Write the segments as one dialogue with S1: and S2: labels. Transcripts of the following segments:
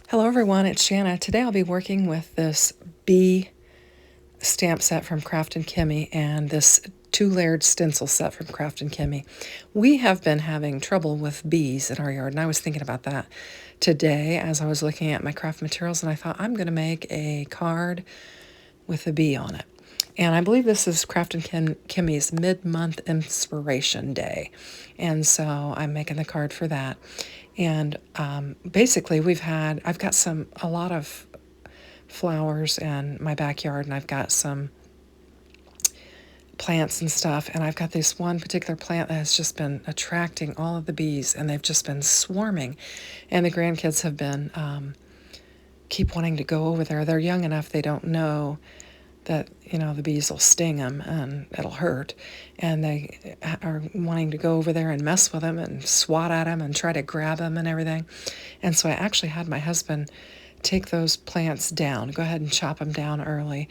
S1: Hello everyone, it's Shanna. Today I'll be working with this bee stamp set from Kraftin Kimmie and this two-layered stencil set from Kraftin Kimmie. We have been having trouble with bees in our yard, and I was thinking about that today as I was looking at my craft materials, and I thought I'm going to make a card with a bee on it. And I believe this is Kraftin Kimmie's mid-month inspiration day. And so I'm making the card for that. And basically I've got a lot of flowers in my backyard, and I've got some plants and stuff. And I've got this one particular plant that has just been attracting all of the bees, and they've just been swarming. And the grandkids have been keep wanting to go over there. They're young enough, they don't know that, the bees will sting them and it'll hurt. And they are wanting to go over there and mess with them and swat at them and try to grab them and everything. And so I actually had my husband take those plants down, go ahead and chop them down early.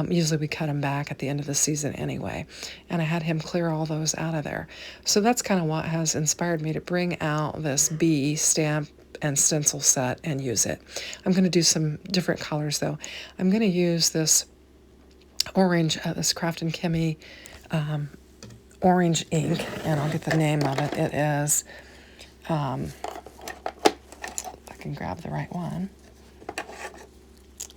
S1: Usually we cut them back at the end of the season anyway. And I had him clear all those out of there. So that's kind of what has inspired me to bring out this bee stamp and stencil set and use it. I'm going to do some different colors though. I'm going to use this orange, this Kraftin Kimmie orange ink, and I'll get the name of it. It is, if I can grab the right one,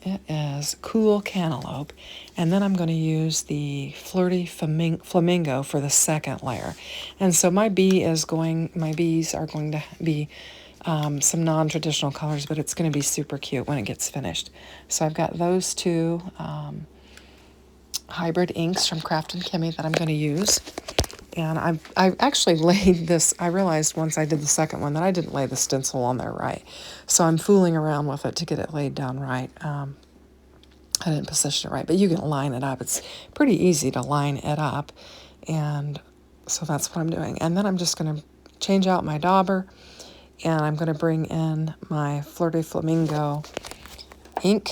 S1: it is Cool Cantaloupe, and then I'm going to use the Flirty Flamingo for the second layer. And so my bees are going to be some non-traditional colors, but it's going to be super cute when it gets finished. So I've got those two hybrid inks from Kraftin Kimmie that I'm going to use. And I actually laid this, I realized once I did the second one that I didn't lay the stencil on there right. So I'm fooling around with it to get it laid down right. I didn't position it right, but you can line it up. It's pretty easy to line it up. And so that's what I'm doing. And then I'm just going to change out my dauber, and I'm going to bring in my Flirty Flamingo ink.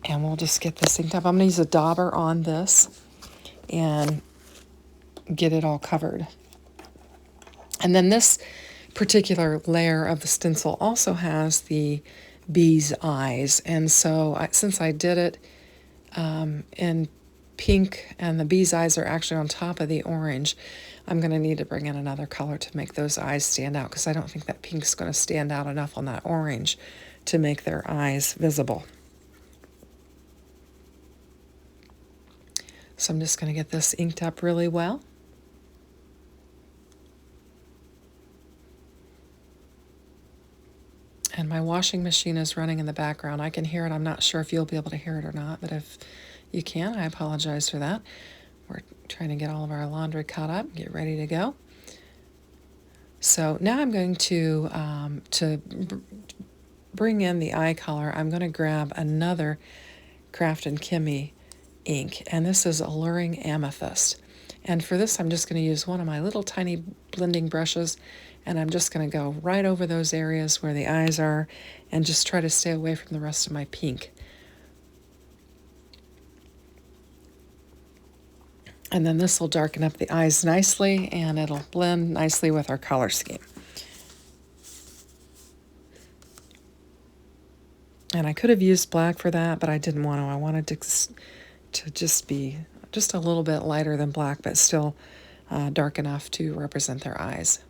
S1: And we'll just get this inked up. I'm going to use a dauber on this and get it all covered. And then this particular layer of the stencil also has the bee's eyes. And so since I did it in pink and the bee's eyes are actually on top of the orange, I'm going to need to bring in another color to make those eyes stand out, because I don't think that pink's going to stand out enough on that orange to make their eyes visible. So I'm just going to get this inked up really well. And my washing machine is running in the background. I can hear it. I'm not sure if you'll be able to hear it or not, but if you can, I apologize for that. We're trying to get all of our laundry caught up, get ready to go. So now I'm going to bring in the eye color. I'm going to grab another Kraftin Kimmie ink, and this is Alluring Amethyst. And for this, I'm just going to use one of my little tiny blending brushes, and I'm just going to go right over those areas where the eyes are and just try to stay away from the rest of my pink. And then this will darken up the eyes nicely, and it'll blend nicely with our color scheme. And I could have used black for that, but I didn't want to. I wanted to just be just a little bit lighter than black, but still dark enough to represent their eyes.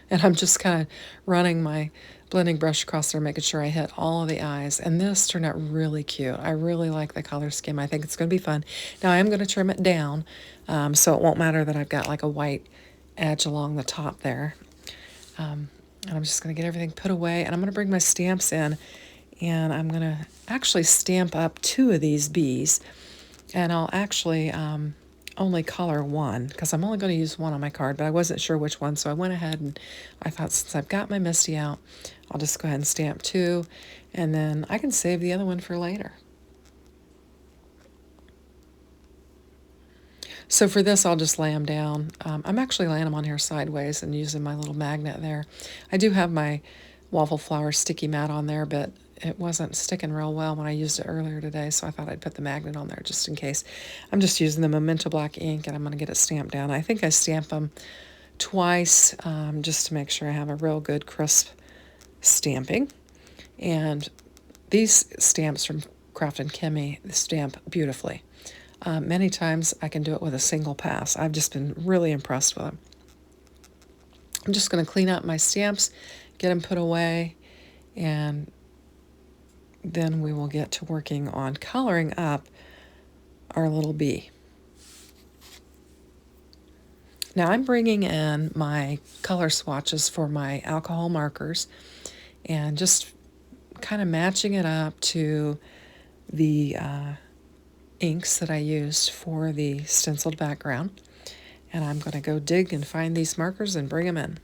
S1: And I'm just kind of running my blending brush across there, making sure I hit all of the eyes. And this turned out really cute. I really like the color scheme. I think it's going to be fun. Now I am going to trim it down, so it won't matter that I've got like a white edge along the top there. And I'm just going to get everything put away, and I'm going to bring my stamps in, and I'm going to actually stamp up 2 of these bees, and I'll actually only color one, because I'm only going to use one on my card, but I wasn't sure which one, so I went ahead and I thought, since I've got my Misty out, I'll just go ahead and stamp 2, and then I can save the other one for later. So for this, I'll just lay them down. I'm actually laying them on here sideways and using my little magnet there. I do have my waffle flower sticky mat on there, but it wasn't sticking real well when I used it earlier today, so I thought I'd put the magnet on there just in case. I'm just using the Memento Black ink, and I'm going to get it stamped down. I think I stamp them twice just to make sure I have a real good crisp stamping. And these stamps from Kraftin Kimmie stamp beautifully. Many times I can do it with a single pass. I've just been really impressed with them. I'm just going to clean up my stamps, get them put away, and then we will get to working on coloring up our little bee. Now I'm bringing in my color swatches for my alcohol markers and just kind of matching it up to the inks that I used for the stenciled background. And I'm going to go dig and find these markers and bring them in.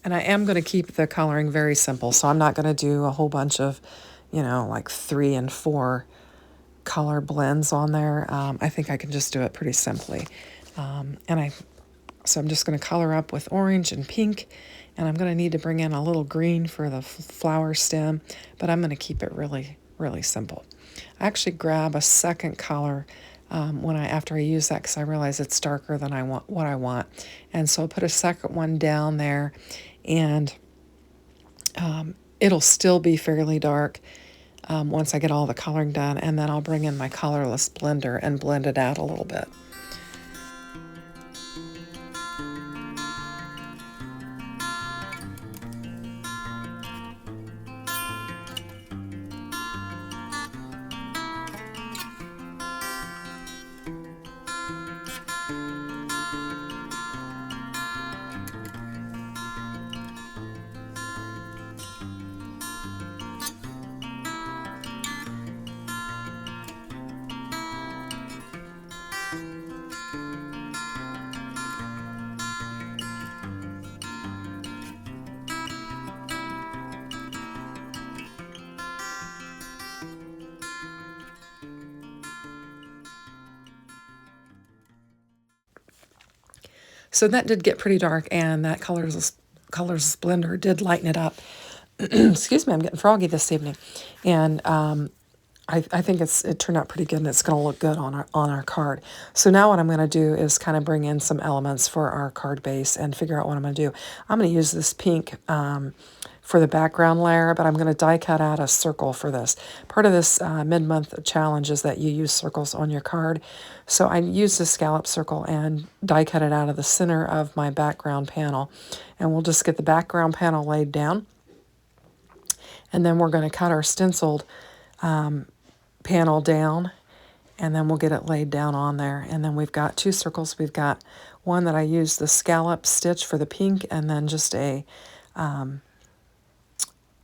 S1: And I am going to keep the coloring very simple, so I'm not going to do a whole bunch of, like 3 and 4 color blends on there. I think I can just do it pretty simply. So I'm just going to color up with orange and pink, and I'm going to need to bring in a little green for the flower stem, but I'm going to keep it really, really simple. I actually grab a second color after I use that because I realize it's darker than what I want. And so I'll put a second one down there, and it'll still be fairly dark once I get all the coloring done, and then I'll bring in my colorless blender and blend it out a little bit. So that did get pretty dark, and that colorless blender did lighten it up. Excuse me, I'm getting froggy this evening. And I think it turned out pretty good, and it's going to look good on our card. So now what I'm going to do is kind of bring in some elements for our card base and figure out what I'm going to do. I'm going to use this pink for the background layer, but I'm going to die cut out a circle for this. Part of this mid-month challenge is that you use circles on your card. So I use this scallop circle and die cut it out of the center of my background panel. And we'll just get the background panel laid down. And then we're going to cut our stenciled panel down, and then we'll get it laid down on there. And then we've got 2 circles. We've got one that I used the scallop stitch for the pink, and then just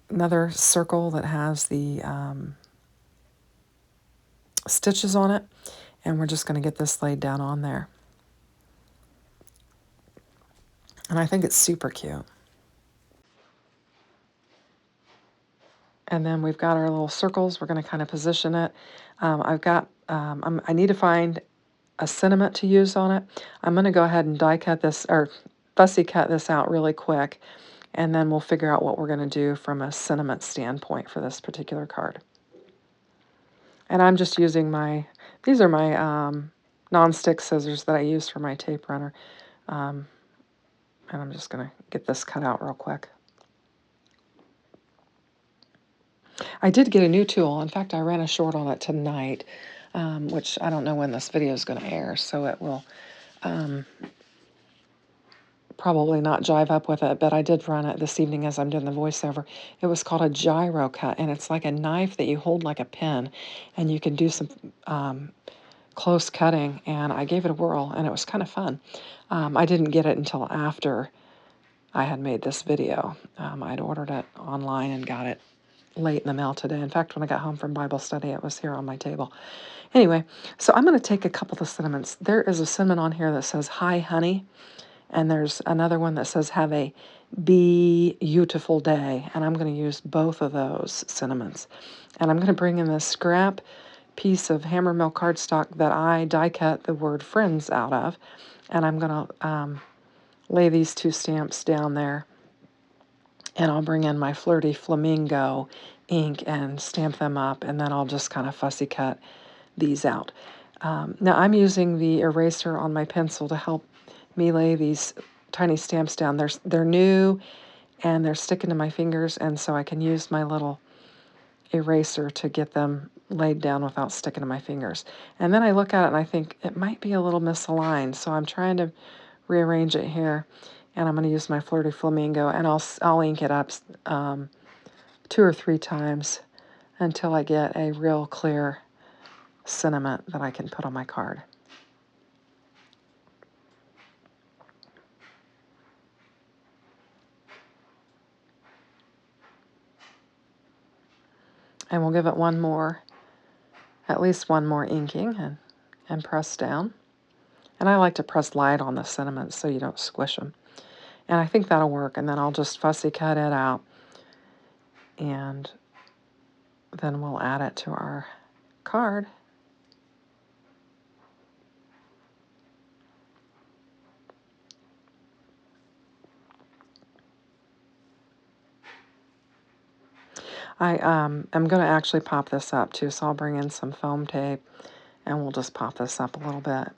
S1: another circle that has the stitches on it, and we're just going to get this laid down on there. And I think it's super cute. And then we've got our little circles. We're going to kind of position it. I need to find a sentiment to use on it. I'm going to go ahead and die cut this, or fussy cut this out really quick, and then we'll figure out what we're going to do from a sentiment standpoint for this particular card. And I'm just using these are my non-stick scissors that I use for my tape runner. And I'm just going to get this cut out real quick. I did get a new tool. In fact, I ran a short on it tonight, which I don't know when this video is going to air, so it will probably not jive up with it, but I did run it this evening as I'm doing the voiceover. It was called a gyro cut, and it's like a knife that you hold like a pen, and you can do some close cutting, and I gave it a whirl, and it was kind of fun. I didn't get it until after I had made this video. I'd ordered it online and got it late in the mail today. In fact, when I got home from Bible study, it was here on my table. Anyway, so I'm going to take a couple of the sentiments. There is a sentiment on here that says, "Hi, honey," and there's another one that says, "Have a beautiful day," and I'm going to use both of those sentiments. And I'm going to bring in this scrap piece of hammer mill cardstock that I die cut the word friends out of, and I'm going to lay these 2 stamps down there. And I'll bring in my Flirty Flamingo ink and stamp them up, and then I'll just kind of fussy cut these out. Now I'm using the eraser on my pencil to help me lay these tiny stamps down. They're new and they're sticking to my fingers, and so I can use my little eraser to get them laid down without sticking to my fingers. And then I look at it and I think it might be a little misaligned, so I'm trying to rearrange it here, and I'm going to use my Flirty Flamingo, and I'll ink it up 2 or 3 times until I get a real clear sentiment that I can put on my card. And we'll give it at least one more inking and press down. And I like to press light on the sentiments so you don't squish them. And I think that'll work, and then I'll just fussy cut it out, and then we'll add it to our card. I'm going to actually pop this up too, so I'll bring in some foam tape, and we'll just pop this up a little bit.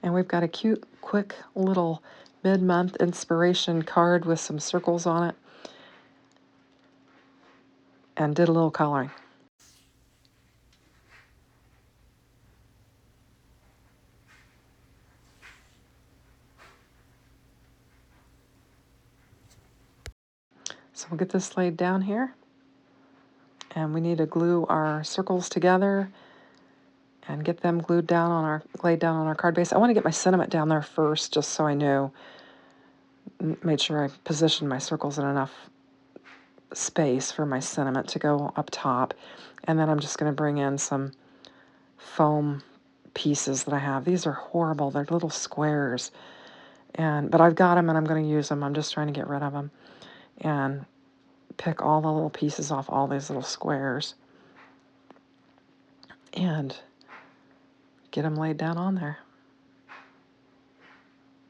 S1: And we've got a cute, quick little mid-month inspiration card with some circles on it, and did a little coloring. So we'll get this laid down here, and we need to glue our circles together and get them laid down on our card base. I want to get my sentiment down there first, just so I knew, made sure I positioned my circles in enough space for my sentiment to go up top. And then I'm just going to bring in some foam pieces that I have. These are horrible. They're little squares, but I've got them and I'm going to use them. I'm just trying to get rid of them and pick all the little pieces off all these little squares and get them laid down on there.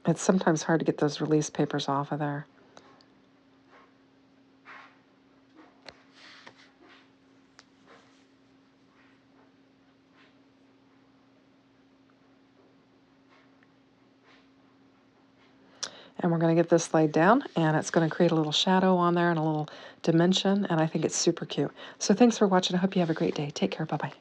S1: It's sometimes hard to get those release papers off of there. And we're going to get this laid down, and it's going to create a little shadow on there and a little dimension, and I think it's super cute. So thanks for watching. I hope you have a great day. Take care. Bye-bye.